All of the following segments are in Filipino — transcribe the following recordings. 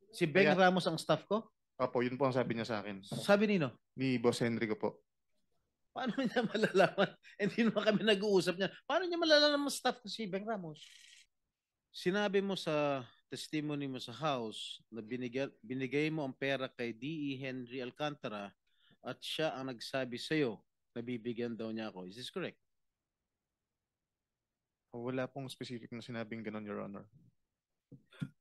Si Beng Kaya- Ramos ang staff ko? Opo, yun po ang sabi niya sa akin. Sabi nino? Ni Boss Henry ko po. Paano niya malalaman? Hindi naman kami nag-uusap niya. Paano niya malalaman staff ko si Beng Ramos? Sinabi mo sa testimony mo sa house na binigay mo ang pera kay D.E. Henry Alcantara at siya ang nagsabi sa'yo na bibigyan daw niya ako. Is this correct? Wala pong specific na sinabing ganun, Your Honor.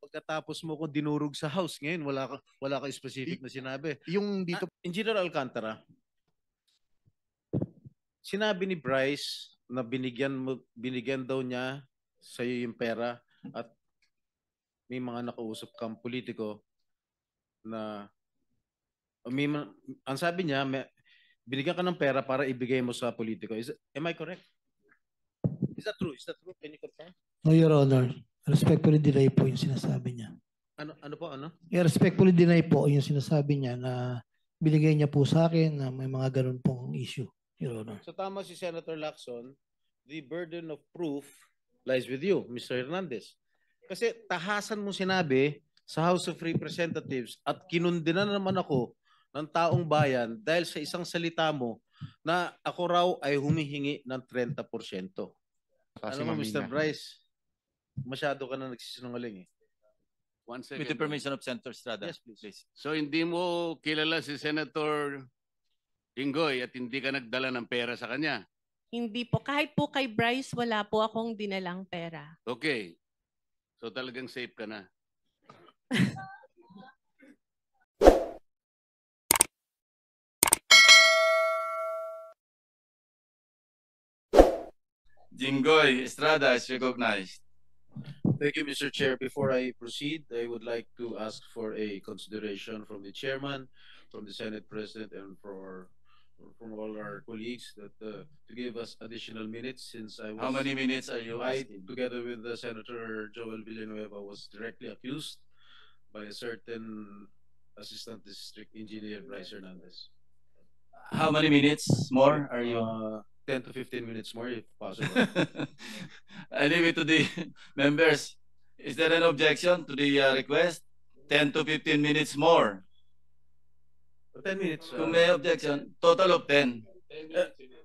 Pagkatapos mo ko dinurog sa house ngayon, wala ka specific na sinabi. Yung dito, Engineer Alcantara, sinabi ni Bryce na binigyan daw niya sa iyo yung pera at may mga nakausap kang politiko na ang sabi niya, binigyan ka ng pera para ibigay mo sa politiko. Am I correct? Is that true? Is that true? Can you confirm? No, Your Honor. Respectfully deny po yung sinasabi niya. Ano po? Respectfully deny po yung sinasabi niya na binigay niya po sa akin na may mga ganun pong issue, Your Honor. So tama si Senator Lacson, the burden of proof lies with you, Mr. Hernandez. Kasi tahasan mo sinabi sa House of Representatives at kinundinan naman ako ng taong bayan dahil sa isang salita mo na ako raw ay humihingi ng 30%. kasi Alam mo, Mr. mamina. Bryce, masyado ka na nagsisinungaling eh. One second. With the permission of Senator Estrada. Yes, please. So hindi mo kilala si Senator Tinggoy at hindi ka nagdala ng pera sa kanya? Hindi po. Kahit po kay Bryce, wala po akong dinalang pera. Okay. So talagang safe ka na. Jinggoy Estrada is recognized. Thank you, Mr. Chair. Before I proceed, I would like to ask for a consideration from the chairman, from the Senate President, and from all our colleagues that to give us additional minutes since I was... How many minutes are you I, asking? together with Senator Joel Villanueva, was directly accused by a certain Assistant District Engineer Bryce Hernandez. How many minutes more are you? 10 to 15 minutes more if possible. I leave it to the members. Is there an objection to the request? 10 to 15 minutes more. 10 minutes. Kung may objection, total of 10.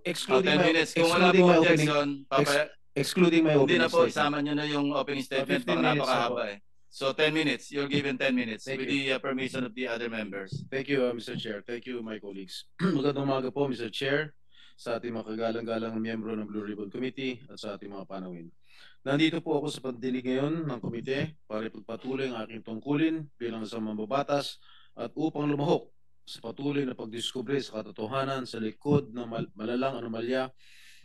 Excluding 10 my, minutes. Kung wala excluding po my objection, excluding my hindi opening na po statement. isama nyo na yung opening statement. 15 Baka minutes napakahaba eh. So 10 minutes. You're given 10 minutes Thank with the permission of the other members. Thank you, Mr. Chair. Thank you, my colleagues. Magandang umaga po, Mr. Chair, sa ating mga kagalang-galang miyembro ng Blue Ribbon Committee at sa ating mga panawin. Nandito po ako sa pagdinig ngayon ng komite para ipagpatuloy ang aking tungkulin bilang isang mambabatas at upang lumahok sa patuloy na pagdiskubre sa katotohanan sa likod ng malalang anomalya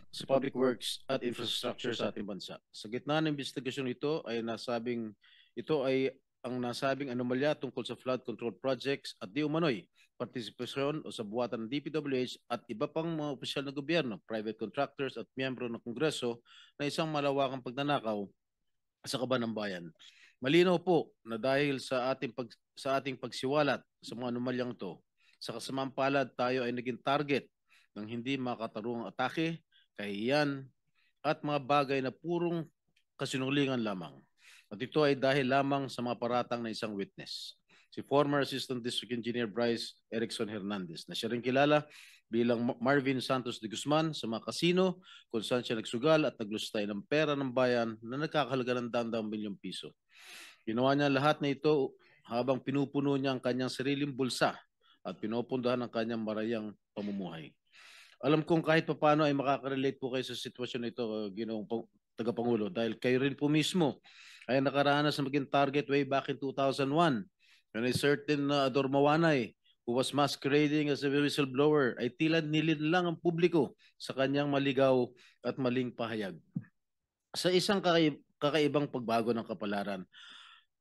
sa public works at infrastructure sa ating bansa. Sa gitna ng investigasyon ito ay ang nasabing anomalya tungkol sa flood control projects at di umano'y partisipasyon o sa buwatan ng DPWH at iba pang mga opisyal na gobyerno, private contractors at miyembro ng Kongreso na isang malawakang pagnanakaw sa kaban ng bayan. Malinaw po na dahil sa ating pagsiwalat sa mga anomalyang ito, sa kasamang palad tayo ay naging target ng hindi makatarungang atake, kahihiyan at mga bagay na purong kasinungalingan lamang. At ito ay dahil lamang sa mga paratang na isang witness, si former Assistant District Engineer Bryce Erickson Hernandez, na siya rin kilala bilang Marvin Santos de Guzman sa mga kasino kung saan siya nagsugal at naglustay ng pera ng bayan na nagkakahalaga ng daang milyong piso. Ginawa niya lahat na ito habang pinupuno niya ang kanyang sariling bulsa at pinupundahan ang kanyang marayang pamumuhay. Alam kong kahit paano ay makaka-relate po kayo sa sitwasyon na ito, Ginoong Tagapangulo, dahil kayo rin po mismo ay nakaranas na maging target way back in 2001 when a certain Ador Mawanay who was masquerading as a whistleblower ay tila nilin lang ang publiko sa kanyang maligaw at maling pahayag. Sa isang kakaibang pagbago ng kapalaran,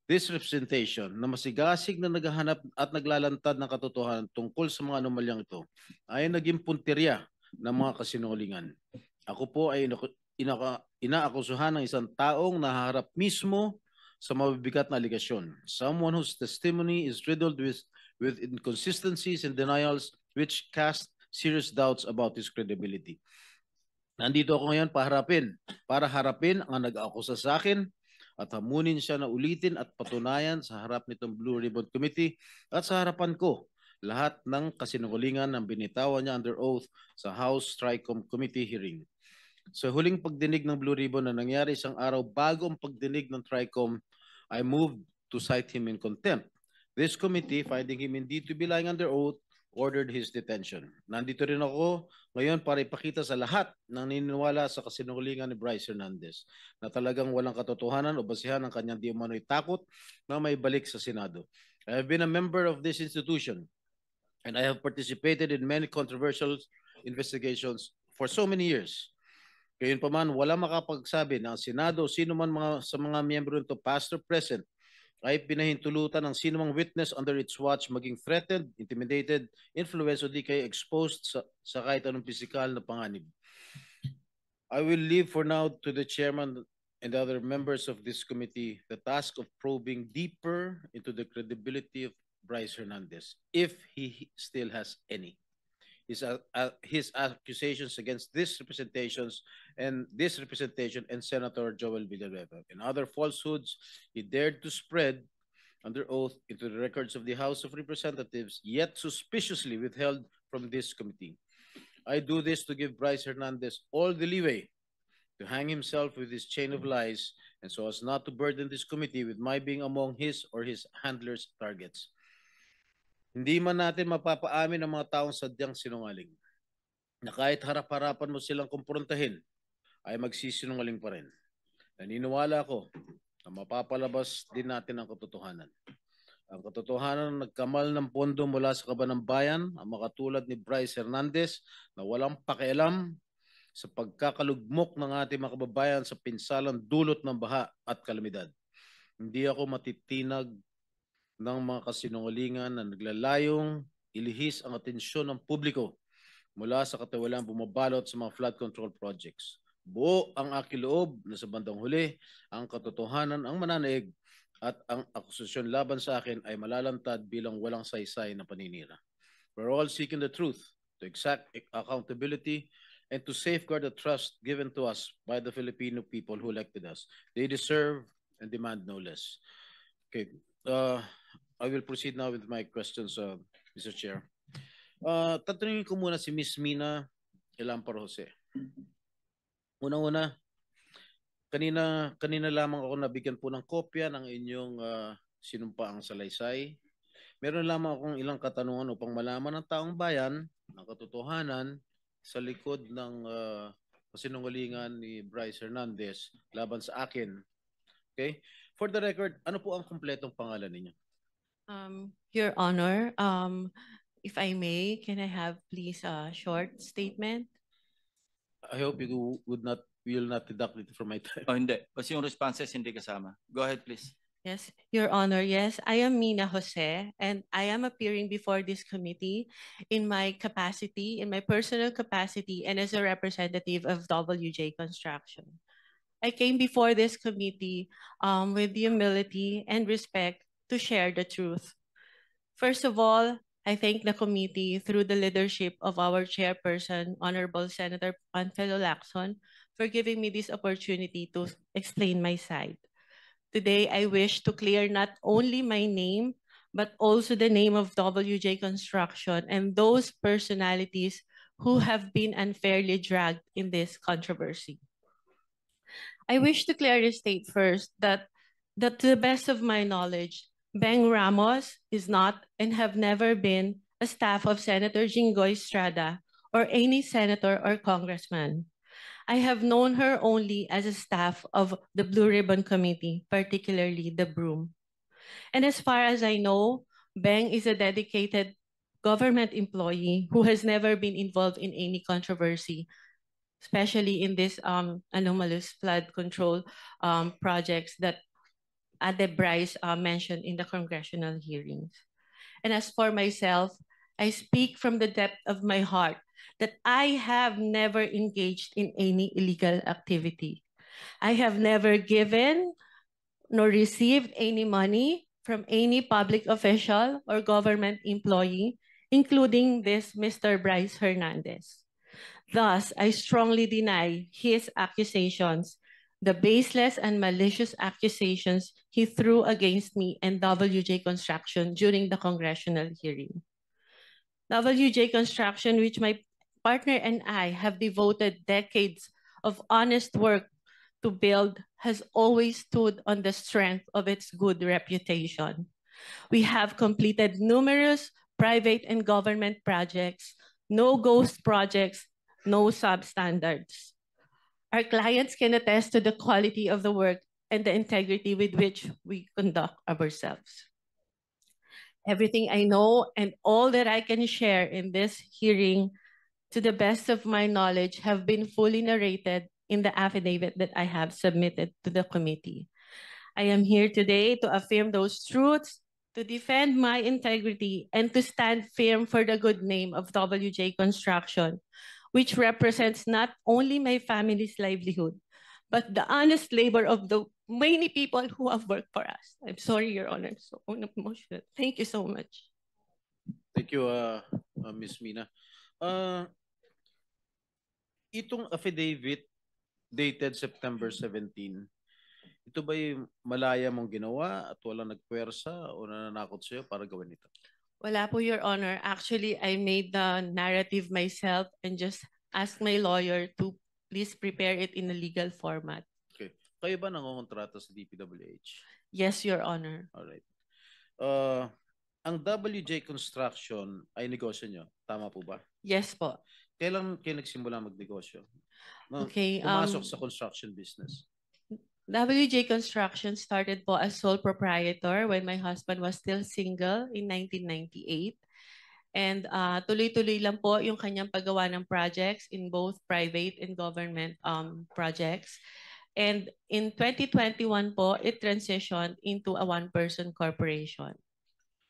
this representation na masigasig na naghahanap at naglalantad ng katotohanan tungkol sa mga anomalyang ito ay naging puntirya ng mga kasinungalingan. Ako po ay inaakusuhan ng isang taong nahaharap mismo sa mabibigat na aligasyon. Someone whose testimony is riddled with inconsistencies and denials which cast serious doubts about his credibility. Nandito ako ngayon para harapin ang nag-aakusa sa akin at hamunin siya na ulitin at patunayan sa harap nitong Blue Ribbon Committee at sa harapan ko lahat ng kasinungalingan ng binitawan niya under oath sa House Tricom Committee hearing. Sa huling pagdinig ng Blue Ribbon na nangyari isang araw bago ang pagdinig ng Tricom, I moved to cite him in contempt. This committee, finding him indeed to be lying under oath, ordered his detention. Nandito rin ako ngayon para ipakita sa lahat ng naniniwala sa kasinungalingan ni Bryce Hernandez na talagang walang katotohanan o basihan ang kanyang di umano'y takot na may balik sa Senado. I have been a member of this institution and I have participated in many controversial investigations for so many years. Gayunpaman, wala makapagsabi na ang Senado, sino man sa mga miyembro nito, past or present, ay pinahintulutan ng sino mang witness under its watch maging threatened, intimidated, influenced o di kaya exposed sa kahit anong pisikal na panganib. I will leave for now to the chairman and other members of this committee the task of probing deeper into the credibility of Bryce Hernandez, if he still has any. His accusations against this representation and Senator Joel Villanueva and other falsehoods he dared to spread under oath into the records of the House of Representatives, yet suspiciously withheld from this committee. I do this to give Bryce Hernandez all the leeway to hang himself with his chain of lies and so as not to burden this committee with my being among his or his handlers' targets. Hindi man natin mapapaamin ang mga taong sadyang sinungaling na kahit harap-harapan mo silang kumprontahin ay magsisinungaling pa rin. Naniniwala ako na mapapalabas din natin ang katotohanan. Ang katotohanan nagkamal ng pondo mula sa kaban ng bayan ang makatulad ni Bryce Hernandez na walang pakialam sa pagkakalugmok ng ating mga kababayan sa pinsalang dulot ng baha at kalamidad. Hindi ako matitinag ng mga kasinungalingan na naglalayong ilihis ang atensyon ng publiko mula sa katiwalaan bumabalot sa mga flood control projects. Buo ang aking loob na sa bandang huli, ang katotohanan ang mananaig at ang akusasyon laban sa akin ay malalantad bilang walang saysay na paninira. We're all seeking the truth, to exact accountability, and to safeguard the trust given to us by the Filipino people who elected us. They deserve and demand no less. Okay. I will proceed now with my questions, Mr. Chair. Tatanungin ko muna si Ms. Mina Elampar Jose. Unang-una, kanina lamang ako nabigyan po ng kopya ng inyong sinumpaang salaysay. Meron lamang akong ilang katanungan upang malaman ng taong bayan ang katotohanan sa likod ng kasinungalingan ni Bryce Hernandez laban sa akin. Okay? For the record, ano po ang kumpletong pangalan ninyo? Your Honor, if I may, can I have please a short statement? I hope you will not deduct it from my time. Oh, hindi. Kasi yung responses hindi kasama. Go ahead, please. Yes, Your Honor. Yes, I am Mina Jose, and I am appearing before this committee in my capacity, in my personal capacity, and as a representative of WJ Construction. I came before this committee with humility and respect to share the truth. First of all, I thank the committee through the leadership of our chairperson, Honorable Senator Panfilo Lacson, for giving me this opportunity to explain my side. Today, I wish to clear not only my name, but also the name of WJ Construction and those personalities who have been unfairly dragged in this controversy. I wish to clearly state first that to the best of my knowledge, Beng Ramos is not and have never been a staff of Senator Jinggoy Estrada or any senator or congressman. I have known her only as a staff of the Blue Ribbon Committee, particularly the Broom. And as far as I know, Beng is a dedicated government employee who has never been involved in any controversy, especially in this anomalous flood control projects that Ade Bryce mentioned in the congressional hearings. And as for myself, I speak from the depth of my heart that I have never engaged in any illegal activity. I have never given nor received any money from any public official or government employee, including this Mr. Bryce Hernandez. Thus, I strongly deny his accusations the baseless and malicious accusations he threw against me and WJ Construction during the congressional hearing. WJ Construction, which my partner and I have devoted decades of honest work to build, has always stood on the strength of its good reputation. We have completed numerous private and government projects, no ghost projects, no substandards. Our clients can attest to the quality of the work and the integrity with which we conduct ourselves. Everything I know and all that I can share in this hearing, to the best of my knowledge, have been fully narrated in the affidavit that I have submitted to the committee. I am here today to affirm those truths, to defend my integrity, and to stand firm for the good name of WJ Construction, which represents not only my family's livelihood, but the honest labor of the many people who have worked for us. I'm sorry, Your Honor, I'm so emotional. Thank you so much. Thank you, Ms. Mina. Itong affidavit dated September 17, ito ba'y malaya mong ginawa at walang nagpwersa o nananakot sa'yo para gawin ito? Wala po, Your Honor. Actually, I made the narrative myself and just asked my lawyer to please prepare it in a legal format. Okay. Kayo ba nangongontrata sa DPWH? Yes, Your Honor. Alright. Ang WJ Construction ay negosyo nyo. Tama po ba? Yes po. Kailan kayo nagsimula magnegosyo? Okay. Pumasok sa construction business. WJ Construction started po as sole proprietor when my husband was still single in 1998. And tuloy-tuloy lang po yung kanyang paggawa ng projects in both private and government projects. And in 2021 po, it transitioned into a one-person corporation.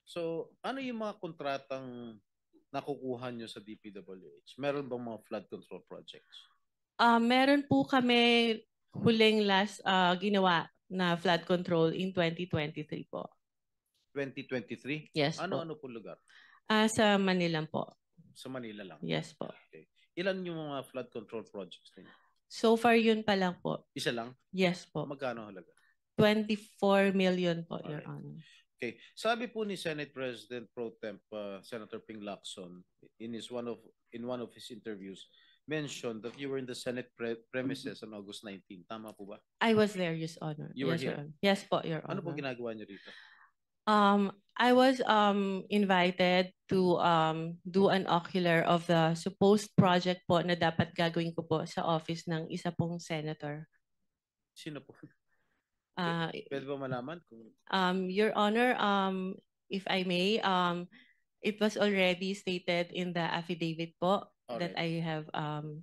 So, ano yung mga kontratang nakukuha nyo sa DPWH? Meron bang mga flood control projects? Meron po kami huling last ginawa na flood control in 2023 po. 2023? Yes po. Ano-ano po lugar? Sa Manila po. Sa Manila lang? Yes po. Okay. Ilan yung mga flood control projects ninyo? So far yun pa lang po. Isa lang? Yes po. Magkano halaga? 24 million po, Your Alright. Honor. Okay. Sabi po ni Senate President Pro Temp Senator Ping Lacson in one of his interviews mentioned that you were in the Senate premises on August 19. Tama po ba? I was there, Your Honor. You were Yes, Your here? Honor. Yes po, Your Ano Honor. po ginagawa niyo rito? I was invited to do an ocular of the supposed project po na dapat gagawin ko po sa office ng isa pong senator. Sino po? Uh, Pwede ba malaman kung Your Honor, if I may, it was already stated in the affidavit po that I have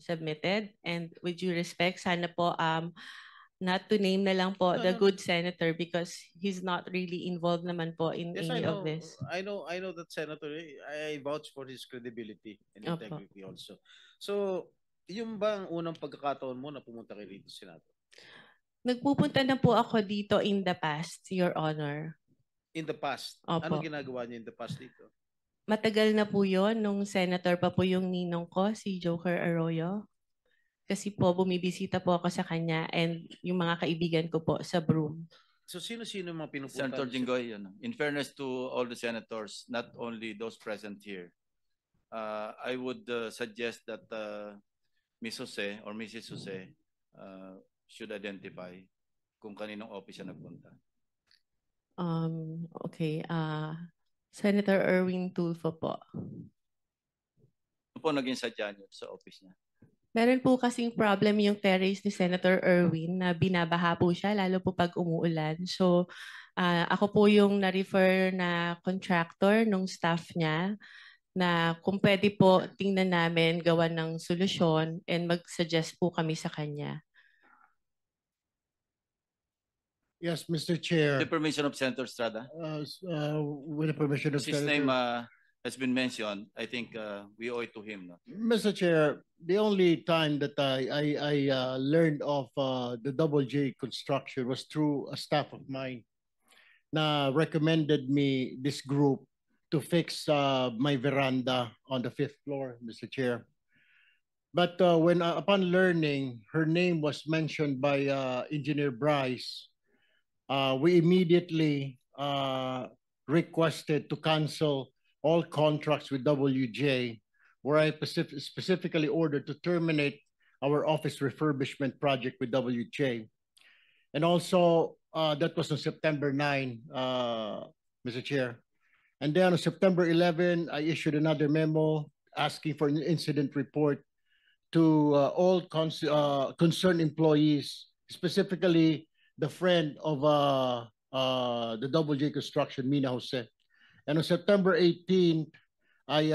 submitted, and with due respect, sana po not to name na lang po the good senator because he's not really involved naman po in Yes, any I know. of this. I know that Senator, I vouch for his credibility and Opo. integrity also. So, yung ba ang unang pagkakataon mo na pumunta kay rito, Senator? Nagpupunta na po ako dito in the past, Your Honor. In the past? Opo. Anong ginagawa niyo in the past dito? Matagal na po yun, nung senator pa po yung ninong ko, si Joker Arroyo. Kasi po, bumibisita po ako sa kanya and yung mga kaibigan ko po sa Broome. So, sino-sino yung mga pinupunta? Senator Jinggoy, in fairness to all the senators, not only those present here, I would suggest that Ms. Jose or Mrs. Jose should identify kung kaninong office siya nagpunta. Okay. Senator Erwin Tulfo po. Ano po naging sadya niyo sa office niya? Meron po kasing problem yung terrace ni Senator Erwin na binabaha po siya, lalo po pag umuulan. So, ako po yung na-refer na contractor nung staff niya na kung pwede po tingnan namin gawa ng solusyon and mag-suggest po kami sa kanya. Yes, Mr. Chair. With the permission of Senator Estrada? With the permission of His Senator. name has been mentioned. I think we owe it to him. No? Mr. Chair, the only time that I learned of the Double J construction was through a staff of mine na recommended me this group to fix my veranda on the 5th floor, Mr. Chair. But when upon learning her name was mentioned by Engineer Bryce, we immediately requested to cancel all contracts with WJ, where I specifically ordered to terminate our office refurbishment project with WJ. And also, that was on September 9, Mr. Chair. And then on September 11, I issued another memo asking for an incident report to all concerned employees, specifically the friend of the Double J Construction, Mina Jose. And on September 18th, I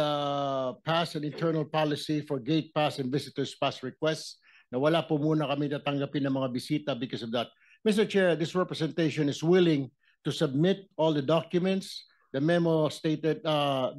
passed an internal policy for gate pass and visitors pass requests na wala po muna kami natanggapin ng mga bisita because of that. Mr. Chair, this representation is willing to submit all the documents. The memo stated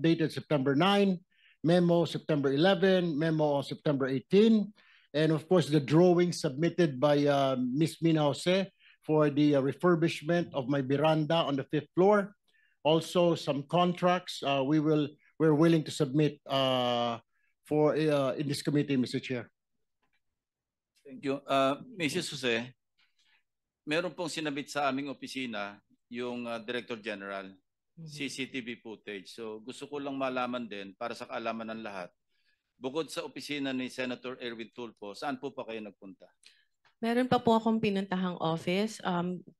dated September 9, memo September 11, memo September 18, and of course the drawing submitted by Ms. Mina Jose for the refurbishment of my veranda on the 5th floor. Also, some contracts we're willing to submit for in this committee, Mr. Chair. Thank you. Mrs. Jose, meron pong sinabit sa aming opisina yung Director General, CCTV footage. So gusto ko lang malaman din para sa kaalaman ng lahat. Bukod sa opisina ni Senator Erwin Tulfo, saan po pa kayo nagpunta? Meron pa po akong pinuntahang office.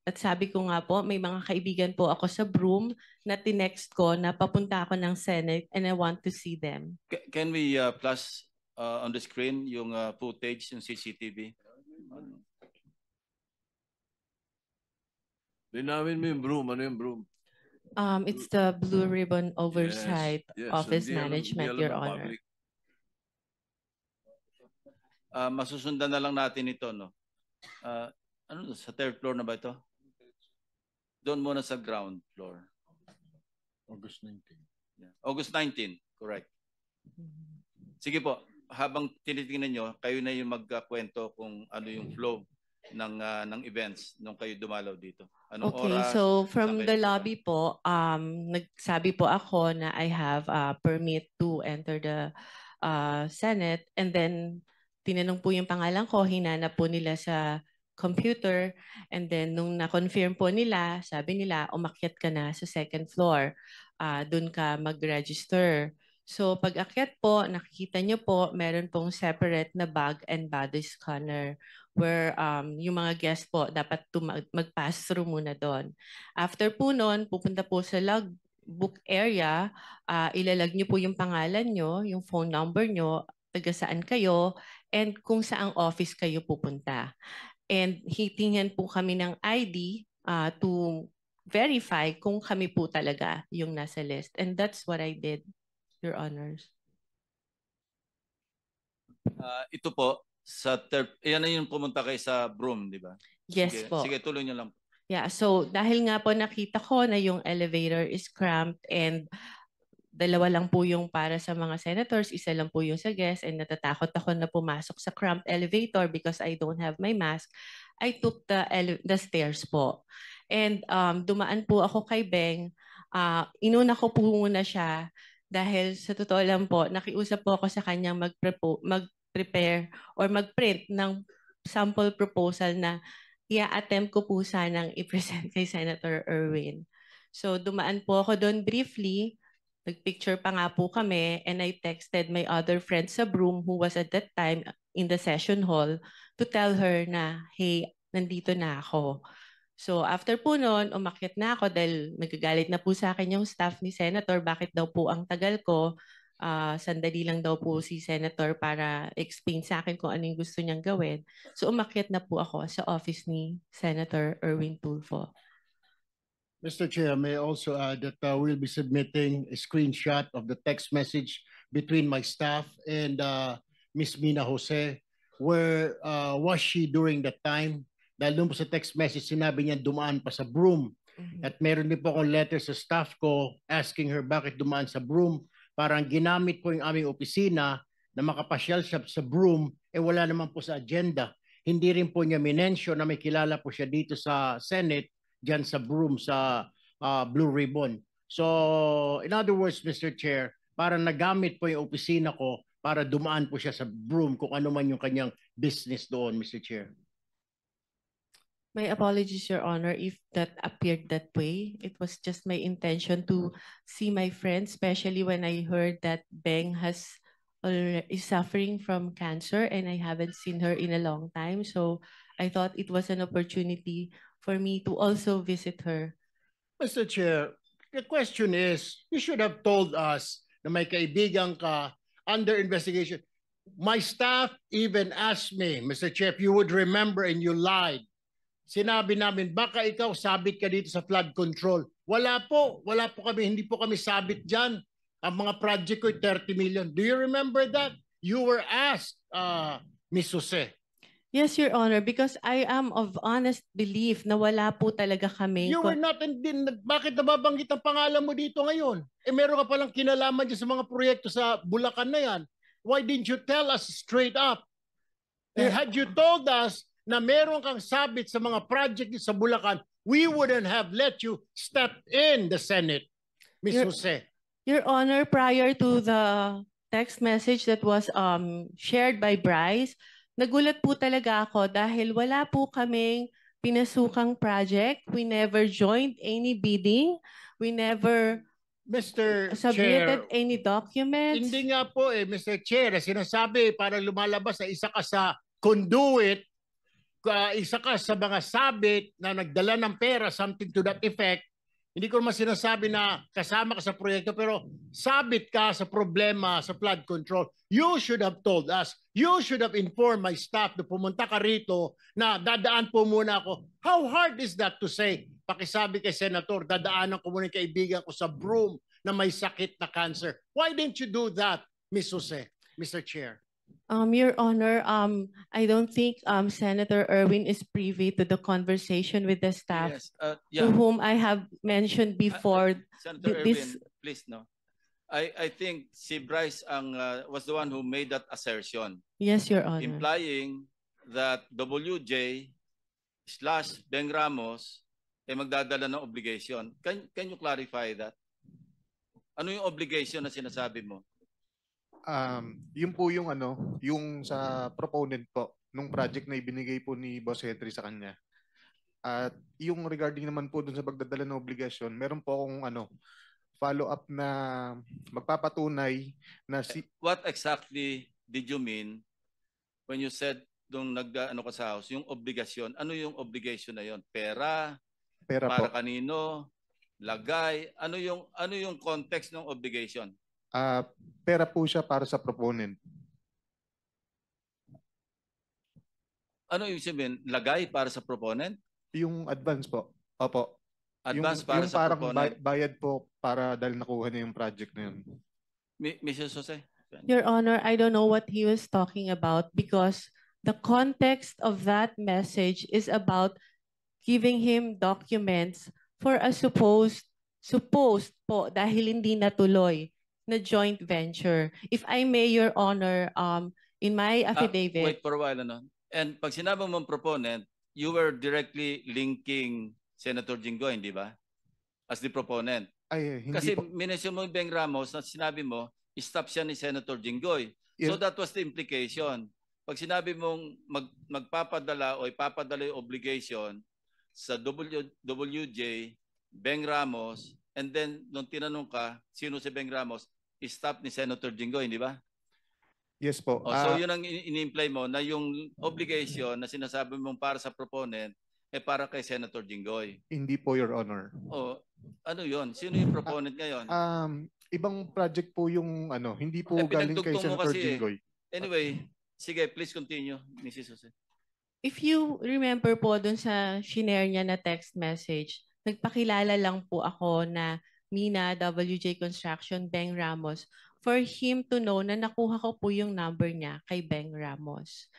At sabi ko nga po, may mga kaibigan po ako sa Broome na tinext ko na papunta ako ng Senate and I want to see them. Can we flash on the screen yung footage, yung CCTV? Linawin mo yung Broome. Ano yung Broome? It's the Blue Ribbon Oversight Yes, Office hindi alam- Management, hindi alam Your ng Honor. public. Masusundan na lang natin ito, no? Ano, sa third floor na ba ito? Doon muna sa ground floor. August 19. Yeah. August 19, correct. Sige po, habang tinitingnan nyo, kayo na yung magkwento kung ano yung flow ng events nung kayo dumalaw dito. Anong Okay, oras? so from saan kayo the nagpunta? lobby po, nagsabi po ako na I have a permit to enter the Senate, and then tinanong po yung pangalan ko, hinanap po nila sa computer, and then nung na-confirm po nila, sabi nila, umakyat ka na sa second floor, dun ka mag-register. So pag akyat po, nakikita nyo po, meron pong separate na bag and body scanner where yung mga guests po dapat mag-pass through muna doon. After po nun, pupunta po sa logbook area, ilalag nyo po yung pangalan nyo, yung phone number nyo, taga saan kayo, and kung saang office kayo pupunta. And hitingnan po kami ng ID to verify kung kami po talaga yung nasa list. And that's what I did, Your Honors. Ito po, yan na yung pumunta kayo sa Broome, di ba? Yes Sige, po. sige, tuloy nyo lang. Yeah, so dahil nga po nakita ko na yung elevator is cramped and dalawa lang po yung para sa mga senators, isa lang po yung sa guests, and natatakot ako na pumasok sa cramped elevator because I don't have my mask, I took the stairs po. And dumaan po ako kay Beng, inuna ko po muna siya dahil sa totoo lang po, nakiusap po ako sa kanyang mag-prepare or mag-print ng sample proposal na i-attempt ko po sanang i-present kay Senator Erwin. So dumaan po ako doon briefly, nagpicture pa nga po kami, and I texted my other friend sa Broome who was at that time in the session hall to tell her na, hey, nandito na ako. So after po noon, umakyat na ako dahil nagagalit na po sa akin yung staff ni Senator, bakit daw po ang tagal ko. Sandali lang daw po si Senator para explain sa akin kung ano yung gusto niyang gawin. So umakyat na po ako sa office ni Senator Erwin Tulfo. Mr. Chair, may I also add that we'll be submitting a screenshot of the text message between my staff and Ms. Mina Jose. Where was she during that time? Dahil doon po sa text message, sinabi niya dumaan pa sa Broome. At meron din po akong letter sa staff ko asking her bakit dumaan sa Broome. Parang ginamit po yung aming opisina na makapasyal siya sa Broome, wala naman po sa agenda. Hindi rin po niya minensyon na may kilala po siya dito sa Senate, dyan sa Broome, sa Blue Ribbon. So, in other words, Mr. Chair, parang nagamit po yung opisina ko para dumaan po siya sa Broome kung ano man yung kanyang business doon, Mr. Chair. My apologies, Your Honor, if that appeared that way. It was just my intention to see my friend, especially when I heard that Beng is suffering from cancer and I haven't seen her in a long time. So I thought it was an opportunity for me to also visit her. Mr. Chair, the question is, you should have told us na may kaibigan ka under investigation. My staff even asked me, Mr. Chair, if you would remember and you lied. Sinabi namin, baka ikaw sabit ka dito sa flood control. Wala po kami, hindi po kami sabit dyan. Ang mga project ko 30 million. Do you remember that? You were asked, Ms. Jose. Yes, Your Honor, because I am of honest belief na wala po talaga kami. You were not, bakit nababanggit ang pangalan mo dito ngayon? Eh meron ka palang kinalaman dyan sa mga proyekto sa Bulacan na yan. Why didn't you tell us straight up? Had you told us na meron kang sabit sa mga project sa Bulacan, we wouldn't have let you step in the Senate, Ms. Jose. Your Honor, prior to the text message that was shared by Bryce, nagulat po talaga ako dahil wala po kaming pinasukang project. We never joined any bidding. We never Mr. submitted Chair, any documents. hindi nga po Mr. Chair, sinasabi para lumalabas na isa ka sa conduit, isa ka sa mga sabit na nagdala ng pera, something to that effect. Hindi ko naman sinasabi na kasama ka sa proyekto, pero sabit ka sa problema sa flood control. You should have told us. You should have informed my staff na pumunta ka rito na dadaan po muna ako. How hard is that to say? Pakisabi kay Senator, dadaanan ko muna yung kaibigan ko sa Broome na may sakit na cancer. Why didn't you do that, Ms. Jose, Mr. Chair? Your Honor, I don't think Senator Erwin is privy to the conversation with the staff Yes, to whom I have mentioned before. Senator this- Erwin, please no. I think si Bryce was the one who made that assertion, Yes, Your Honor. implying that WJ/Beng Ramos ay magdadala ng obligation. Can you clarify that? Ano yung obligation na sinasabi mo? Yun po yung yung sa proponent po nung project na ibinigay po ni Boss Henry sa kanya. At yung regarding naman po dun sa pagdadala ng obligasyon, meron po akong follow-up na magpapatunay na What exactly did you mean when you said nung ka sa house, yung obligasyon? Ano yung obligation na yon? Pera po. para kanino? Lagay? Ano yung context ng obligation? Pera po siya para sa proponent. Ano ibig sabihin? Lagay para sa proponent? Yung advance po. Opo. Advance yung, para yung sa parang proponent? bayad po para dahil nakuha na yung project na yun. Mrs. Jose? Your Honor, I don't know what he was talking about because the context of that message is about giving him documents for a supposed po dahil hindi natuloy na joint venture. If I may, Your Honor, in my affidavit. Wait for a while. And pag sinabi mong proponent, you were directly linking Senator Jinggoy, hindi ba? As the proponent. Ay, hindi Kasi po. minention mo yung Beng Ramos na sinabi mo, stop siya ni Senator Jinggoy. So Yes. that was the implication. Pag sinabi mong magpapadala o ipapadala yung obligation sa WJ, Beng Ramos, and then nung tinanong ka, sino si Beng Ramos, stop ni Senator Jinggoy, hindi ba? Yes po. So yun ang ini-imply mo na yung obligation na sinasabi mong para sa proponent para kay Senator Jinggoy. Hindi po, Your Honor. Ano yun? Sino yung proponent ngayon? Ibang project po yung hindi po Eh, galing kay pinagdugtong mo Senator kasi eh. Jinggoy. Anyway, sige, please continue, Mrs. Jose. If you remember po dun sa shinare niya na text message, nagpakilala lang po ako na Mina, WJ Construction, Beng Ramos, for him to know na nakuha ko po yung number niya kay Beng Ramos.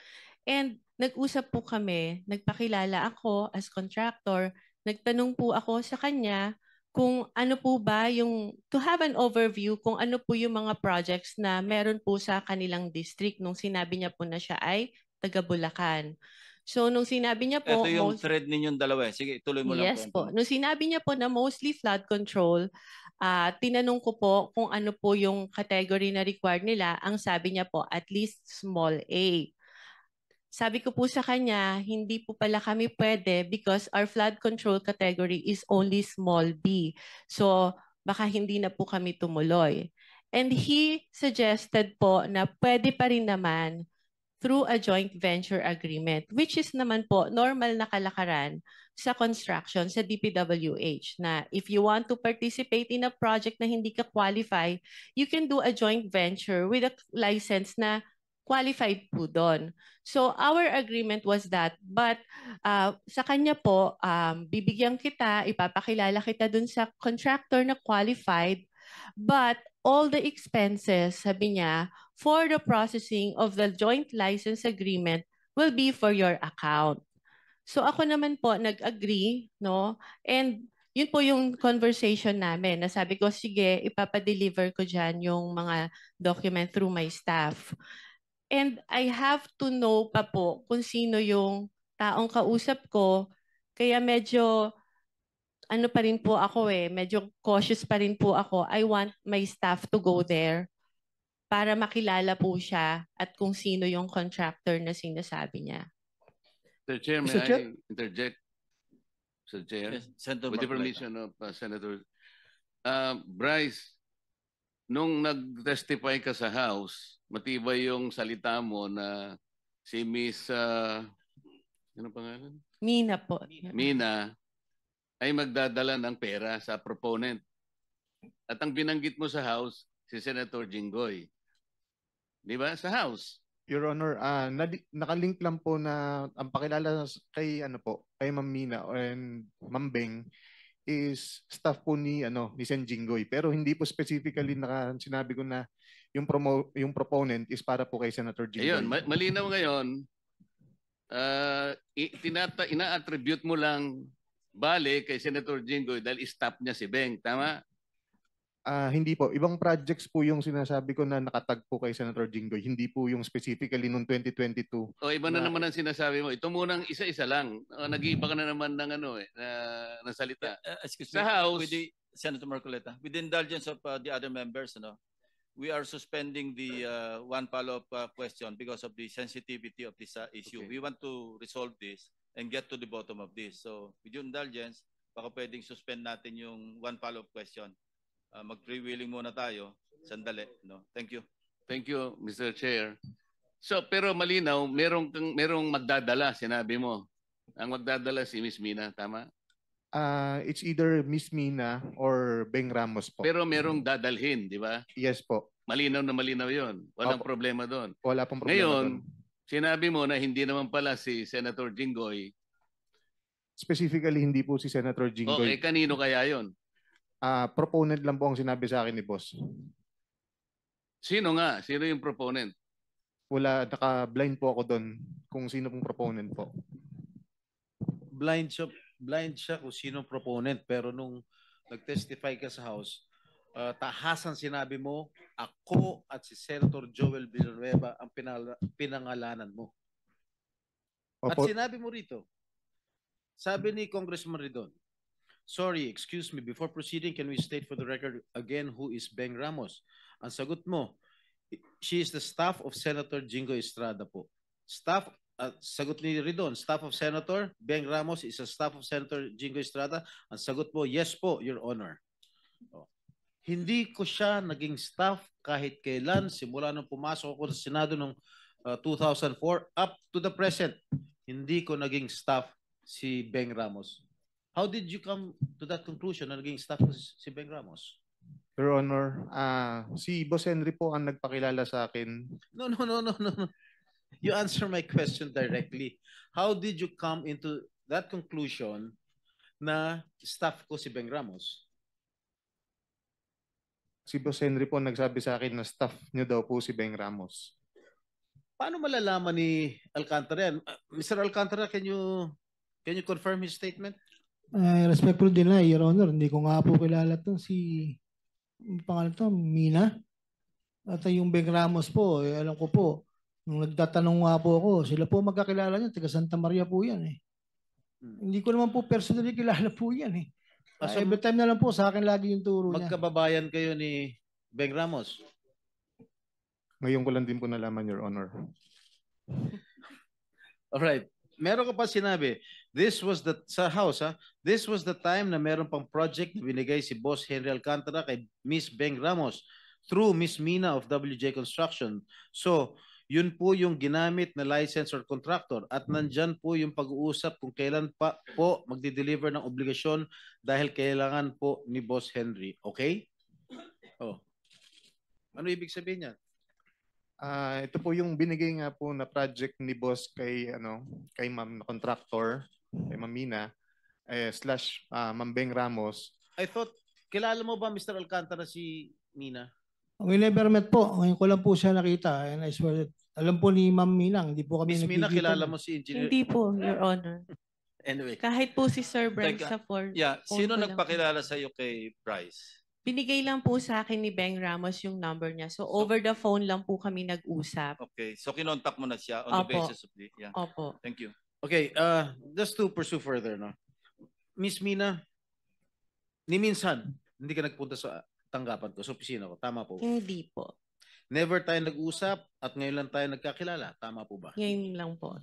And nag-usap po kami, nagpakilala ako as contractor, nagtanong po ako sa kanya kung ano po ba yung, to have an overview kung ano po yung mga projects na meron po sa kanilang district nung sinabi niya po na siya ay taga Bulacan. So nung sinabi niya po, Ito yung thread ninyong dalawa. Sige, tuloy mo lang. yes po. Nung sinabi niya po na mostly flood control, tinanong ko po kung ano po yung category na required nila. Ang sabi niya po, at least small A. Sabi ko po sa kanya, hindi po pala kami pwede because our flood control category is only small B. So baka hindi na po kami tumuloy. And he suggested po na pwede pa rin naman through a joint venture agreement, which is naman po normal na kalakaran sa construction sa DPWH na if you want to participate in a project na hindi ka qualify, you can do a joint venture with a license na qualified po doon. So our agreement was that, but sa kanya po, bibigyan kita, ipapakilala kita doon sa contractor na qualified, but all the expenses, sabi niya, for the processing of the joint license agreement will be for your account. So ako naman po nag-agree, no? And yun po yung conversation namin. Nasabi ko, sige, ipapadeliver ko dyan yung mga document through my staff. And I have to know pa po kung sino yung taong kausap ko. Kaya medyo ano pa rin po ako medyo cautious pa rin po ako. I want my staff to go there para makilala po siya at kung sino yung contractor na sinasabi niya. Mr. Chair, may Mr. Chair? I interject? Mr. Chair, Yes, Senator with the Marcoleta. permission of Senator Bryce, nung nag-testify ka sa House, matibay yung salita mo na si Miss, ano pangalan? Mina po. Mina, ay magdadala ng pera sa proponent. At ang binanggit mo sa House, si Senator Jinggoy. Di ba? Sa House. Your Honor, nakalink lang po na ang pakilala kay kay Ma'am Mina and Ma'am Beng is staff po ni Sen Jinggoy, pero hindi po specifically sinabi ko na yung proponent is para po kay Senator Jinggoy. Ayun, malinaw ngayon. Ina-attribute mo lang bale kay Senator Jinggoy dahil staff niya si Beng, tama? Hindi po. Ibang projects po yung sinasabi ko na nakatag po kay Senator Jinggoy. Hindi po yung specifically noong 2022. O iba na naman ang sinasabi mo. Ito munang isa-isa lang. Nag-iiba ka na naman ng ng salita. Excuse Sa me, House, with the Senator Marcoleta, with the indulgence of the other members, we are suspending the one follow-up question because of the sensitivity of this issue. Okay. We want to resolve this and get to the bottom of this. So, with your indulgence, baka pwedeng suspend natin yung one follow-up question. Mag-freewheeling muna tayo. Sandali. Thank you. Thank you, Mr. Chair. So, pero malinaw, merong magdadala, sinabi mo. Ang magdadala si Miss Mina, tama? It's either Miss Mina or Beng Ramos po. Pero merong dadalhin, di ba? Yes po. Malinaw na malinaw yon. Walang Opo. problema doon. Wala pong problema Ngayon, doon. sinabi mo na hindi naman pala si Senator Jinggoy. Specifically, hindi po si Senator Jinggoy. Kanino kaya yon? Proponent lang po ang sinabi sa akin ni boss. Sino nga? Sino yung proponent? Wala, naka-blind po ako doon kung sino pong proponent po. Blind siya kung sino proponent, pero nung nag-testify ka sa House, tahasan sinabi mo, ako at si Senator Joel Villanueva ang pinangalanan mo. At Opo. sinabi mo rito, sabi ni Congressman Ridon, sorry, excuse me, before proceeding, can we state for the record again who is Beng Ramos? Ang sagot mo, she is the staff of Senator Jinggoy Estrada po. Sagot ni Ridon, staff of Senator Beng Ramos is a staff of Senator Jinggoy Estrada. Ang sagot mo, yes po, Your Honor. Hindi ko siya naging staff kahit kailan, simula nung pumasok ako sa Senado noong 2004 up to the present. Hindi ko naging staff si Beng Ramos. How did you come to that conclusion na naging staff ko si Beng Ramos? Your Honor, si Boss Henry po ang nagpakilala sa akin. No. You answer my question directly. How did you come into that conclusion na staff ko si Beng Ramos? Si Boss Henry po nagsabi sa akin na staff niyo daw po si Beng Ramos. Paano malalaman ni Alcantara yan? Mr. Alcantara, can you confirm his statement? Respectful din na, Your Honor. Hindi ko nga po kilala itong pangalan to, Mina. At yung Beng Ramos po, alam ko po, nung nagtatanong nga po ako, sila po magkakilala niya, taga Santa Maria po yan . Hindi ko naman po personally kilala po yan . So, Every time na lang po, sa akin lagi yung turo niya. magkababayan kayo ni Beng Ramos. Ngayon ko lang din po nalaman, Your Honor. Alright. Meron ka pa sinabi, sa house, this was the time na meron pang project na binigay si Boss Henry Alcantara kay Miss Beng Ramos through Miss Mina of WJ Construction. So, yun po yung ginamit na license or contractor at nandyan po yung pag-uusap kung kailan pa po magdi-deliver ng obligasyon dahil kailangan po ni Boss Henry. Okay? Oh. Ano ibig sabihin niya? Ito po yung binigay nga po na project ni boss kay kay Ma'am na contractor, kay Ma'am Mina / Ma'am Beng Ramos. I thought, kilala mo ba Mr. Alcantara si Mina? We never met po. Ngayon ko lang po siya nakita. And I swear, alam po ni Ma'am Minang, hindi po kami Miss Mina, nagkikita. kilala mo si Engineer? Hindi po, Your Honor. Anyway. Kahit po si Sir Bryce Teka, sa phone. Yeah, phone sino ko lang po. nagpakilala sa iyo kay Bryce? Binigay lang po sa akin ni Beng Ramos yung number niya. So over the phone lang po kami nag-usap. Okay, so kinontak mo na siya on the Opo. basis of yeah. Opo. Thank you. Okay, just to pursue further, no? Miss Mina, ni minsan, hindi ka nagpunta sa tanggapan ko, sa opisina ko. Tama po. Hindi po. Never tayo nag-usap at ngayon lang tayo nagkakilala. Tama po ba? Ngayon lang po.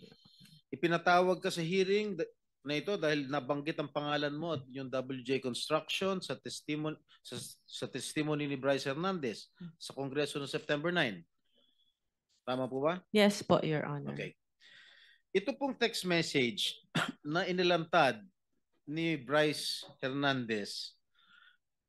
Ipinatawag ka sa hearing na ito dahil nabanggit ang pangalan mo at yung WJ Construction sa testimony ni Bryce Hernandez sa Kongreso noong September 9. Tama po ba? Yes po, Your Honor. Okay. Ito pong text message na inilantad ni Bryce Hernandez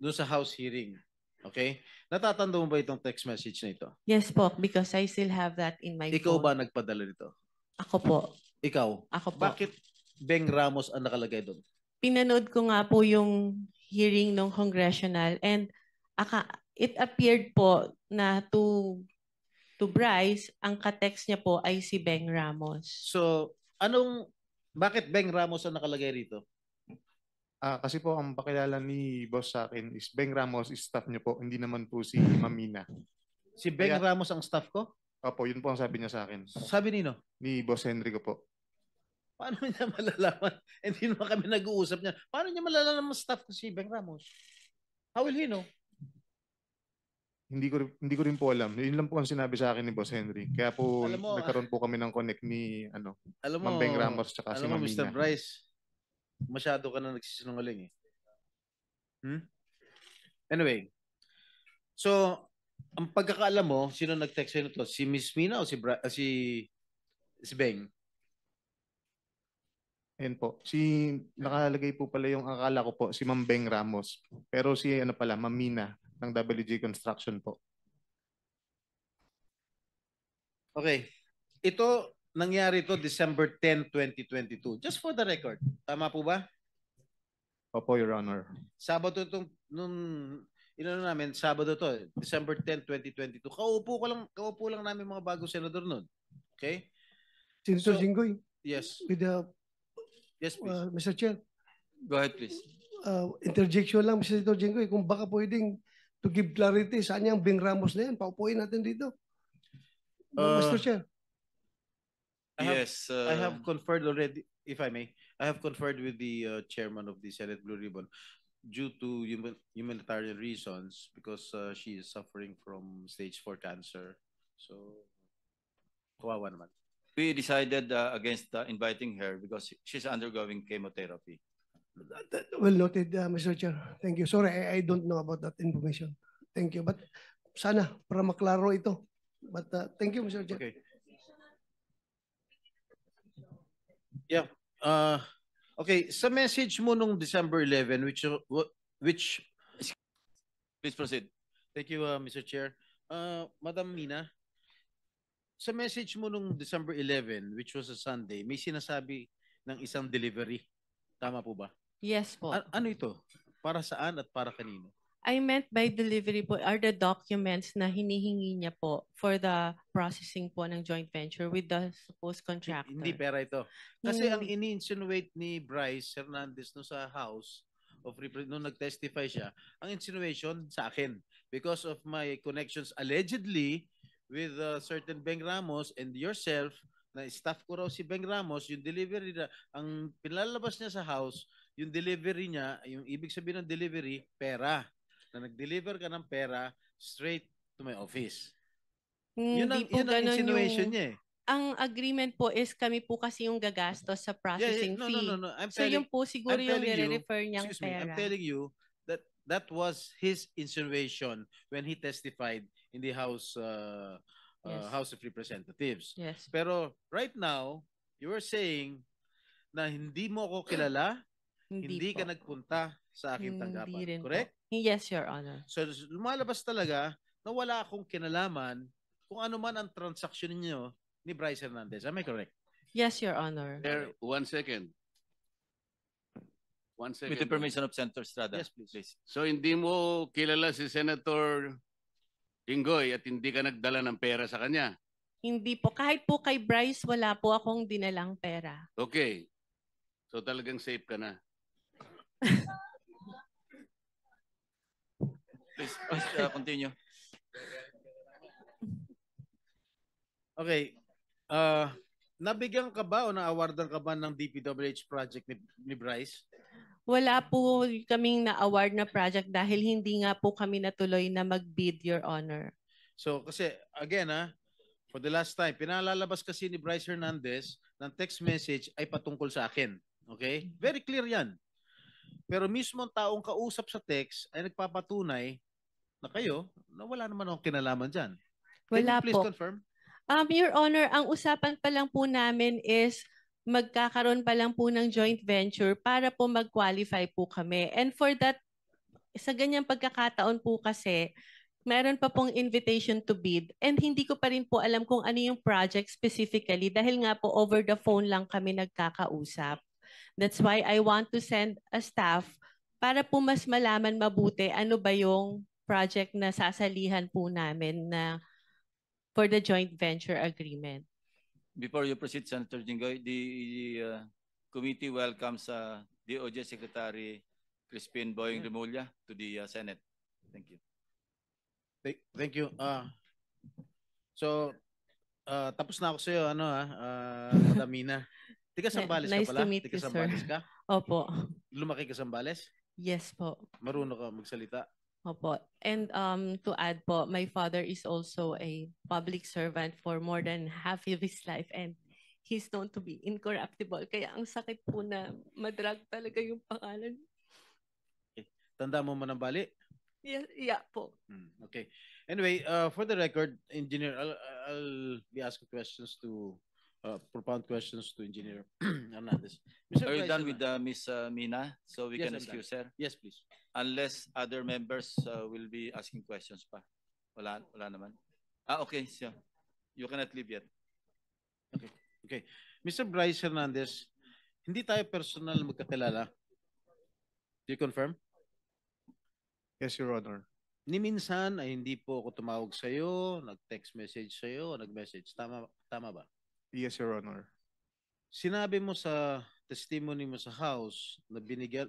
doon sa House hearing. Okay? Natatanda mo ba itong text message na ito? Yes po, because I still have that in my Ikaw phone. ba nagpadala nito? Ako po. Ikaw? Ako po. Bakit Beng Ramos ang nakalagay doon? Pinanood ko nga po yung hearing ng congressional and it appeared po na to Bryce, ang ka-text niya po ay si Beng Ramos. So, bakit Beng Ramos ang nakalagay rito? Kasi po ang pakilala ni boss sa akin is Beng Ramos is staff niyo po, hindi naman po si Ma'am Mina. Si Beng Ramos ang staff ko? Opo, yun po ang sabi niya sa akin. Sabi nino? Ni Boss Henry ko po. Paano niya malalaman? Hindi naman kami nag-uusap niya. Paano niya malalaman staff ko si Beng Ramos? How will he know? Hindi ko rin po alam. Yun lang po ang sinabi sa akin ni Boss Henry. Kaya po Alam mo, nagkaroon po kami ng connect ni alam mo, Ma'am Beng Ramos tsaka si alam mo, Ma'am Mr. Mina. Bryce, masyado ka na nagsisinungaling eh. Anyway, so, ang pagkakaalam mo, sino nag-text sa'yo nito? Si Miss Mina o si Beng? Ayan po. Nakalagay po pala yung akala ko po, si Ma'am Beng Ramos. Pero si Ma'am Mina ng WJ Construction po. Okay. Ito, nangyari to December 10, 2022. Just for the record. Tama po ba? Opo, Your Honor. Sabado Sabado to, December 10, 2022. Kaupo lang namin mga bagong senador nun. Okay? Senator So, Jinggoy, Yes. with the Yes, please. Mr. Chair, Go ahead please. interjection lang, Mr. Senator Jinggoy, kung baka pwedeng to give clarity, saan yung Beng Ramos na yan? Paupuin natin dito. Mr. Chair. I have conferred already, if I may, I have conferred with the chairman of the Senate Blue Ribbon due to humanitarian reasons because she is suffering from stage 4 cancer. So, kawawa naman. We decided against inviting her because she's undergoing chemotherapy. Well noted, Mr. Chair. Thank you. Sorry, I don't know about that information. Thank you. But sana, para maklaro ito. But thank you, Mr. Chair. Okay. Yeah. Okay, sa message mo nung December 11, which Please proceed. Thank you, Mr. Chair. Madam Mina, sa message mo nung December 11, which was a Sunday, may sinasabi ng isang delivery. Tama po ba? Yes po. Ano ito? Para saan at para kanino? I meant by delivery po are the documents na hinihingi niya po for the processing po ng joint venture with the supposed contractor. Hindi pera ito. Kasi ang Hindi. ini-insinuate ni Bryce Hernandez no sa House of nung nag-testify siya, ang insinuation sa akin because of my connections allegedly with certain Beng Ramos and yourself na staff ko raw si Beng Ramos, yung delivery na, ang pinalabas niya sa House, yung delivery niya, yung ibig sabihin ng delivery, pera. Na nag-deliver ka ng pera straight to my office. Hindi po Yun ang ganun insinuation yung... niya eh. Ang agreement po is kami po kasi yung gagastos sa processing No, fee. no. So yun po siguro yung telling you, nire-refer niyang excuse me, I'm pera. telling you that that was his insinuation when he testified in the House Yes. House of Representatives. Yes. Pero right now, you are saying na hindi mo ako kilala, hindi ka po. nagpunta sa aking Hindi tanggapan. rin po. Correct? Yes, Your Honor. So lumalabas talaga na wala akong kinalaman kung ano man ang transaksyon niyo ni Bryce Hernandez. Am I correct? Yes, Your Honor. There, 1 second. 1 second. With the permission of Senator Estrada. Yes, please. So hindi mo kilala si Senator Jinggoy at hindi ka nagdala ng pera sa kanya. Hindi po. Kahit po kay Bryce, wala po akong dinalang pera. Okay. So talagang safe ka na. Please continue. Okay. Nabigyan ka ba o na-awardan ka ba ng DPWH project ni Bryce? Wala po kaming na-award na project dahil hindi nga po kami natuloy na mag-bid, Your Honor. So kasi again for the last time, pinalalabas kasi ni Bryce Hernandez ng text message ay patungkol sa akin. Okay? Very clear yan. Pero mismo ang taong kausap sa text ay nagpapatunay na kayo na wala naman akong kinalaman dyan. Can Wala you please po. confirm? Your Honor, ang usapan pa lang po namin is magkakaroon pa lang po ng joint venture para po mag-qualify po kami. And for that, sa ganyang pagkakataon po kasi, meron pa pong invitation to bid and hindi ko pa rin po alam kung ano yung project specifically dahil nga po over the phone lang kami nagkakausap. That's why I want to send a staff para po mas malaman mabuti ano ba yung project na sasalihan po namin na for the joint venture agreement. Before you proceed, Senator Jinggoy, the committee welcomes DOJ Secretary Crispin Boying Remulla to the Senate. Thank you. Thank you. So, tapos na ako sa iyo, Madam Mina. Tiga Sambales Nice ka pala? to meet Tiga you, sir. Sambales ka? Opo. Lumaki ka Sambales? Yes po. Marunong ka magsalita? Opo. And to add po, my father is also a public servant for more than half of his life and he's known to be incorruptible. Kaya ang sakit po na madrag talaga yung pangalan. Okay. Tanda mo manambali? Yeah po. Okay. Anyway, for the record, Engineer, I'll be asking questions to propound questions to Engineer Hernandez. Are you done with Ms. Mina? So we Yes, can I'm excuse her? Yes, please. Unless other members will be asking questions pa. Wala naman. Okay. So you cannot leave yet. Okay. Mr. Bryce Hernandez, hindi tayo personal magkakilala. Do you confirm? Yes, Your Honor. Ni minsan ay hindi po ako tumawag sa iyo, nag-text message sa iyo, nag-message. Tama ba? Yes, Your Honor. Sinabi mo sa testimony mo sa house na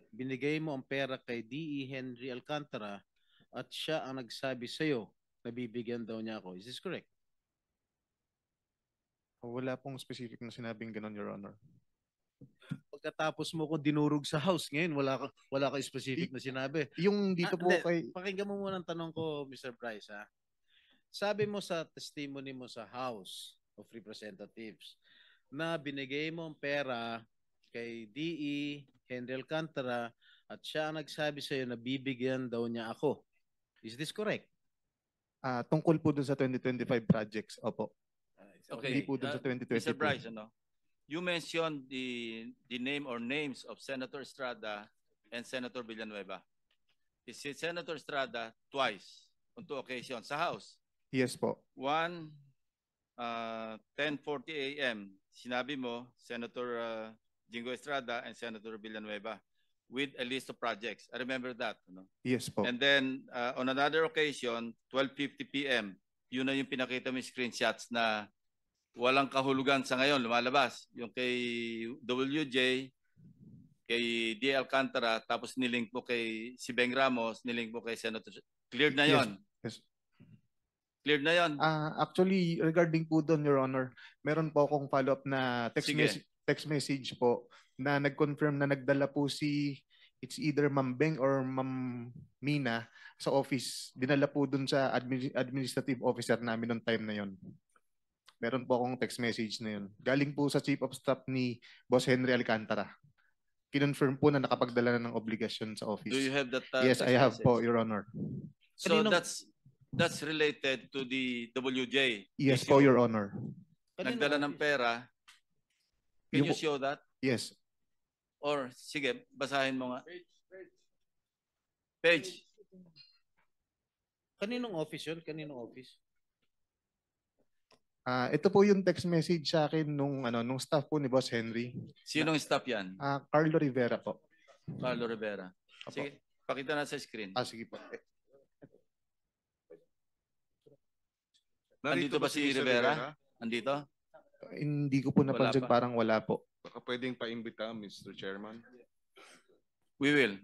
binigay mo ang pera kay D.E. Henry Alcantara at siya ang nagsabi sa iyo na bibigyan daw niya ako. Is this correct? Wala pong specific na sinabing ganun, Your Honor. Pagkatapos mo ko dinurog sa house ngayon, wala ka specific na sinabi. Yung dito po Hindi. kay... Pakinggan mo muna ang tanong ko, Mr. Bryce. Ha? Sabi mo sa testimony mo sa House of Representatives na binigay mo ang pera kay D.E. Henry Alcantara at siya ang nagsabi sa iyo na bibigyan daw niya ako. Is this correct? Tungkol po dun sa 2025 projects. Opo. Okay. Hindi po dun sa 2022. Mr. Bryce, you mentioned the name or names of Senator Estrada and Senator Villanueva. Is it Senator Estrada twice on 2 occasions sa House? Yes po. One, 10:40 a.m. Sinabi mo, Senator Jingo Estrada and Senator Villanueva with a list of projects. I remember that. Yes po. And then on another occasion, 12:50 p.m., yun na yung pinakita mo yung screenshots na walang kahulugan sa ngayon, lumalabas. Yung kay WJ, kay D. Alcantara, tapos nilink mo kay si Beng Ramos, nilink mo kay Senator. Cleared na yon. Yes. Cleared na yon. Actually, regarding po doon, Your Honor, meron po akong follow-up na text Sige. message po na nag-confirm na nagdala po it's either Ma'am Beng or Ma'am Mina sa office. Dinala po dun sa administrative officer namin noong time na yon. Meron po akong text message na yun. Galing po sa Chief of Staff ni Boss Henry Alcantara. Kinonfirm po na nakapagdala na ng obligasyon sa office. Do you have that? Yes, text I have message? po, Your Honor. So Kaninong- that's related to the WJ. Yes issue. po, Your Honor. Nagdala ng pera. Can you show that? Yes. Or sige, basahin mo nga. Page. Kaninong office yun? Kaninong office? Ito po yung text message sa akin nung staff po ni Boss Henry. Sinong staff yan? Carlo Rivera po. Carlo Rivera. Apo. Sige, pakita na sa screen. Sige po. Andito ba si Rivera? Andito? Hindi ko po napansin, Wala pa. parang wala po. Baka pwedeng paimbita, Mr. Chairman. We will.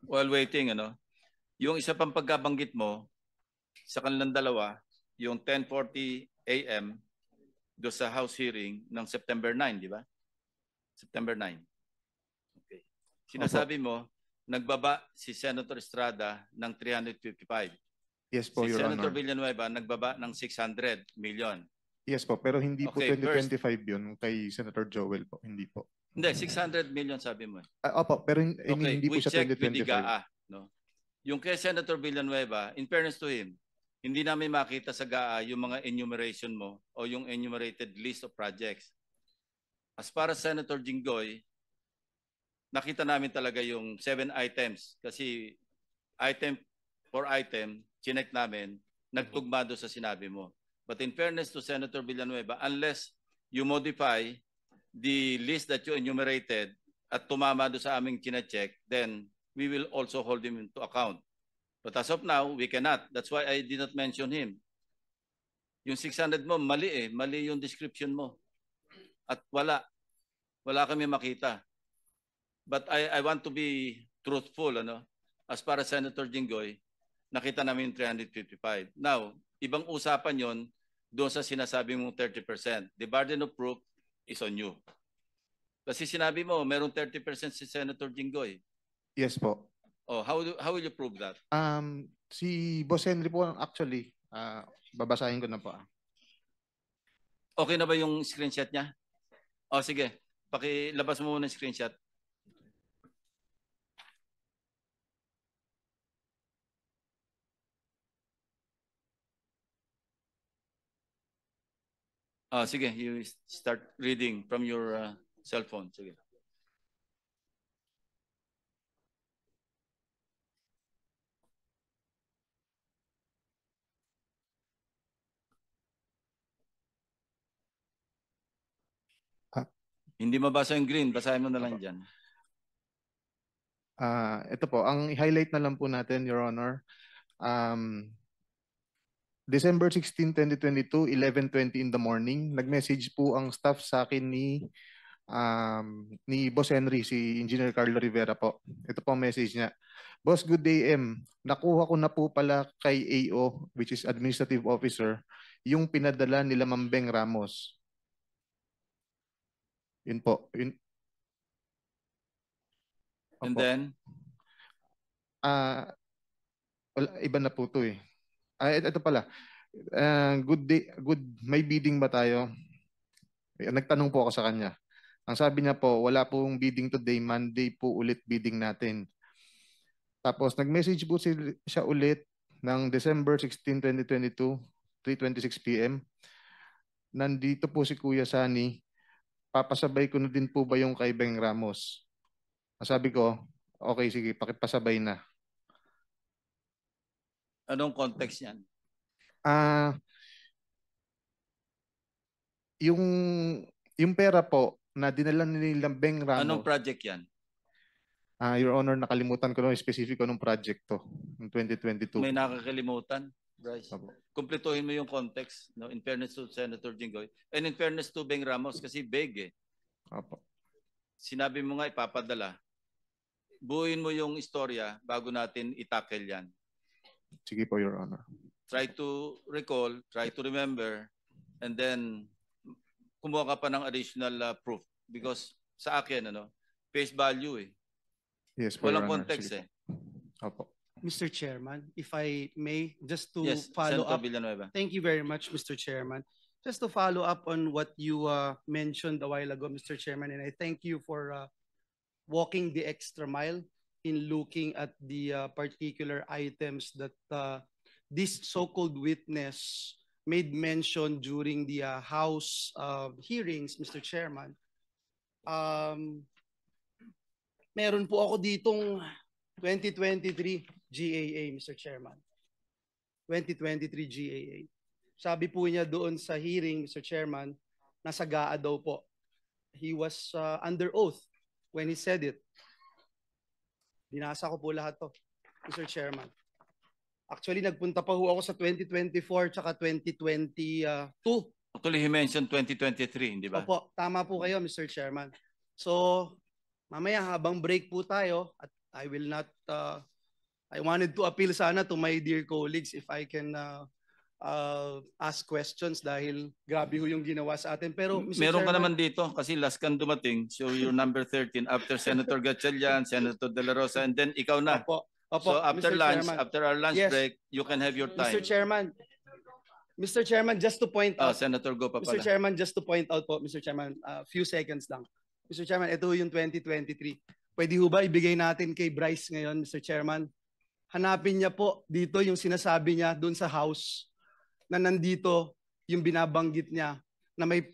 While waiting, yung isa pang pagkabanggit mo sa kanilang dalawa, yung 10:40 a.m. do sa House hearing ng September 9, di ba? September 9. Okay. Sinasabi mo, nagbaba si Senator Estrada ng 355. Yes po, Si Your Senator Honor. Villanueva nagbaba ng 600 million. Yes po, pero hindi po Okay, 2025 yun kay Senator Joel po. Hindi po. Hindi, 600 million sabi mo. Opo, pero I mean, Okay, hindi po we siya check with the 2025. GAA. No? Yung kay Senator Villanueva, in fairness to him, hindi namin makita sa GAA yung mga enumeration mo o yung enumerated list of projects. As para Senator Jinggoy, nakita namin talaga yung 7 items kasi item for item, chinek namin, nagtugma doon sa sinabi mo. But in fairness to Senator Villanueva, unless you modify the list that you enumerated at tumama doon sa aming chinecheck, then we will also hold him into account. But as of now, we cannot. That's why I did not mention him. Yung 600 mo, mali mali yung description mo. At wala kami makita. But I want to be truthful, as para Senator Jinggoy, nakita namin 355. Now, ibang usapan yon doon sa sinasabi mong 30%. The burden of proof is on you. Kasi sinabi mo, merong 30% si Senator Jinggoy. Yes po. Oh, how will you prove that? Si Boss Henry po actually, babasahin ko na po. Okay na ba yung screenshot niya? Oh, sige. Pakilabas mo muna yung screenshot. Sige, you start reading from your cell phone. Sige. Hindi mabasa yung green, basahin mo na lang dyan. Ito po, ang highlight na lang po natin, Your Honor. December 16, 2022, 11:20 in the morning, nag-message po ang staff sa akin ni Boss Henry, si Engineer Carlo Rivera po. Ito po ang message niya. Boss, good day, M. Nakuha ko na po pala kay AO, which is Administrative Officer, yung pinadala nila Ma'am Beng Ramos. Yun po. And Opo. then? Iba na po to eh. Ito pala. Good day, may bidding ba tayo? Nagtanong po ako sa kanya. Ang sabi niya po, wala pong bidding today, Monday po ulit bidding natin. Tapos nag-message po siya ulit ng December 16, 2022, 3:26 p.m. Nandito po si Kuya Sani. Papasabay ko na din po ba yung kay Beng Ramos? Sabi ko, okay, sige, pakipasabay na. Anong context yan? Yung pera po na dinala nila Beng Ramos. Anong project yan? Your Honor, nakalimutan ko na specific anong project to, ng 2022. May nakakalimutan? Bryce. Opo. Kumpletuhin mo yung context, no, in fairness to Senator Jinggoy and in fairness to Beng Ramos kasi vague eh. Opo. Sinabi mo nga ipapadala. Buuin mo yung istorya bago natin itackle yan. Sige po, Your Honor. Try to recall, try to remember, and then kumuha ka pa ng additional proof. Because sa akin, face value eh. Yes po, Walang Your Honor. context Sige eh. po. Opo. Mr. Chairman, if I may, just to Yes, follow Senator up. Villanueva. Thank you very much, Mr. Chairman. Just to follow up on what you mentioned a while ago, Mr. Chairman, and I thank you for walking the extra mile in looking at the particular items that this so-called witness made mention during the House hearings, Mr. Chairman. Meron po ako ditong 2023 GAA, Mr. Chairman. 2023 GAA. Sabi po niya doon sa hearing, Mr. Chairman, nasa GAA daw po. He was under oath when he said it. Binasa ko po lahat to, Mr. Chairman. Actually, nagpunta pa ho ako sa 2024 tsaka 2022. Actually, he mentioned 2023, hindi ba? Opo, tama po kayo, Mr. Chairman. So, mamaya habang break po tayo, at I will not, I wanted to appeal sana to my dear colleagues if I can ask questions dahil grabe ho yung ginawa sa atin. Pero Mr. Meron ka Chairman, naman dito kasi last kang dumating. So you're number 13 after Senator Gatchalian, Senator De La Rosa, and then ikaw na. Opo, opo, So after Mr. lunch, Chairman. after our lunch Yes. break, you can have your time. Mr. Chairman, just to point out, Senator, go pa Mr. pala. Chairman, just to point out po, Mr. Chairman, few seconds lang. Mr. Chairman, ito yung 2023. Pwede ho ba ibigay natin kay Bryce ngayon, Mr. Chairman? Hanapin niya po dito yung sinasabi niya doon sa House na nandito yung binabanggit niya na may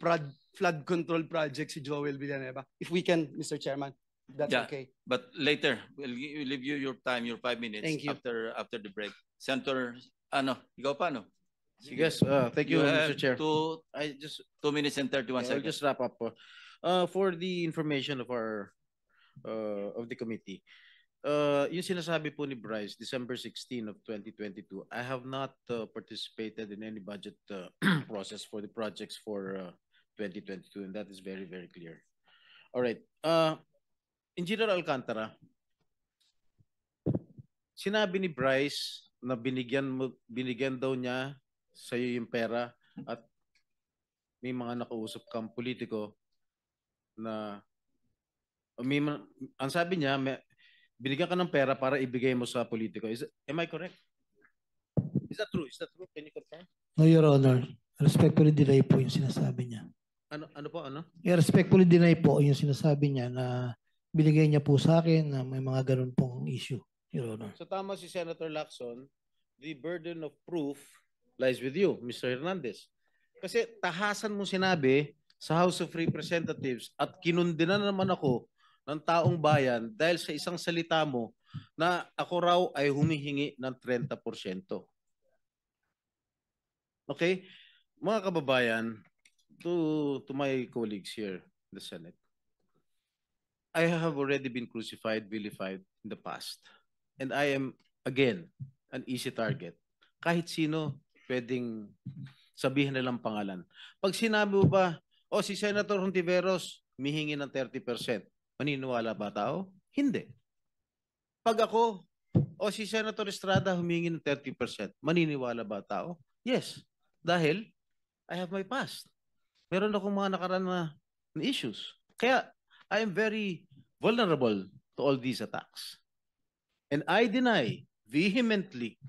flood control project si Joel Villanueva. If we can, Mr. Chairman, that's Yeah, okay. but later, we'll leave you your time, your 5 minutes Thank you. after the break. Senator, ikaw pa, no? Yes, thank you, Mr. Chair. I just 2 minutes and 31 I'll seconds. just wrap up. For the information of our of the committee, yung sinasabi po ni Bryce, December 16 of 2022, I have not participated in any budget process for the projects for 2022, and that is very, very clear. All right. Engineer Alcantara, sinabi ni Bryce na binigyan daw niya sa iyo yung pera at may mga nakausap kang politiko na ang sabi niya, binigyan ka ng pera para ibigay mo sa politiko. Am I correct? Is that true? Is that true? Can you confirm? No, Your Honor. Respectfully deny po yung sinasabi niya. Ano po? Respectfully deny po yung sinasabi niya na binigay niya po sa akin na may mga ganun pong issue, Your Honor. So tama si Senator Lacson, the burden of proof lies with you, Mr. Hernandez. Kasi tahasan mo sinabi sa House of Representatives at kinundinan naman ako ng taong bayan dahil sa isang salita mo na ako raw ay humihingi ng 30%. Okay? Mga kababayan, to my colleagues here in the Senate, I have already been crucified, vilified in the past. And I am, again, an easy target. Kahit sino pwedeng sabihin nilang pangalan. Pag sinabi mo ba, si Senator Hontiveros humihingi ng 30%, maniniwala ba tao? Hindi. Pag ako, si Senator Estrada humingi ng 30%, maniniwala ba tao? Yes. Dahil I have my past. Meron akong mga nakaraan na issues. Kaya I am very vulnerable to all these attacks. And I deny vehemently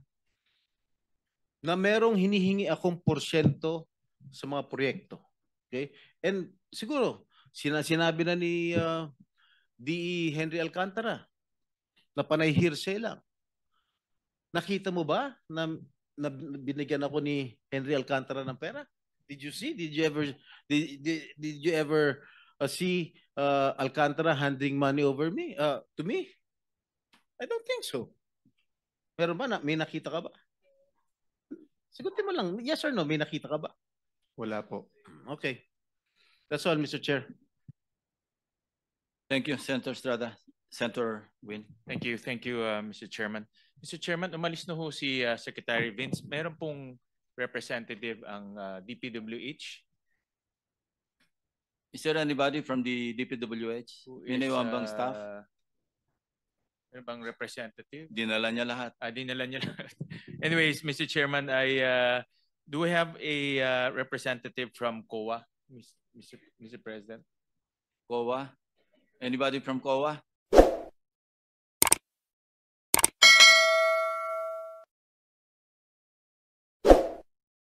na merong hinihingi akong porsyento sa mga proyekto. Okay? And siguro, sinabi na ni D.E. Henry Alcantara na panay hearsay lang. Nakita mo ba na binigyan ako ni Henry Alcantara ng pera? Did you see? Did you ever see Alcantara handing money over me to me? I don't think so. Meron ba may nakita ka ba? Sagutin mo lang, yes or no, may nakita ka ba? Wala po. Okay. That's all, Mr. Chair. Thank you, Senator Estrada. Senator Win. Thank you, Mr. Chairman. Mr. Chairman, umalis na ho si Secretary Vince. Meron pong representative ang DPWH. Is there anybody from the DPWH? Who May is, naiwang bang staff? Meron bang representative? Dinala niya lahat. Dinala niya lahat. Anyways, Mr. Chairman, do we have a representative from COA, Mr. President? COA? Anybody from COA?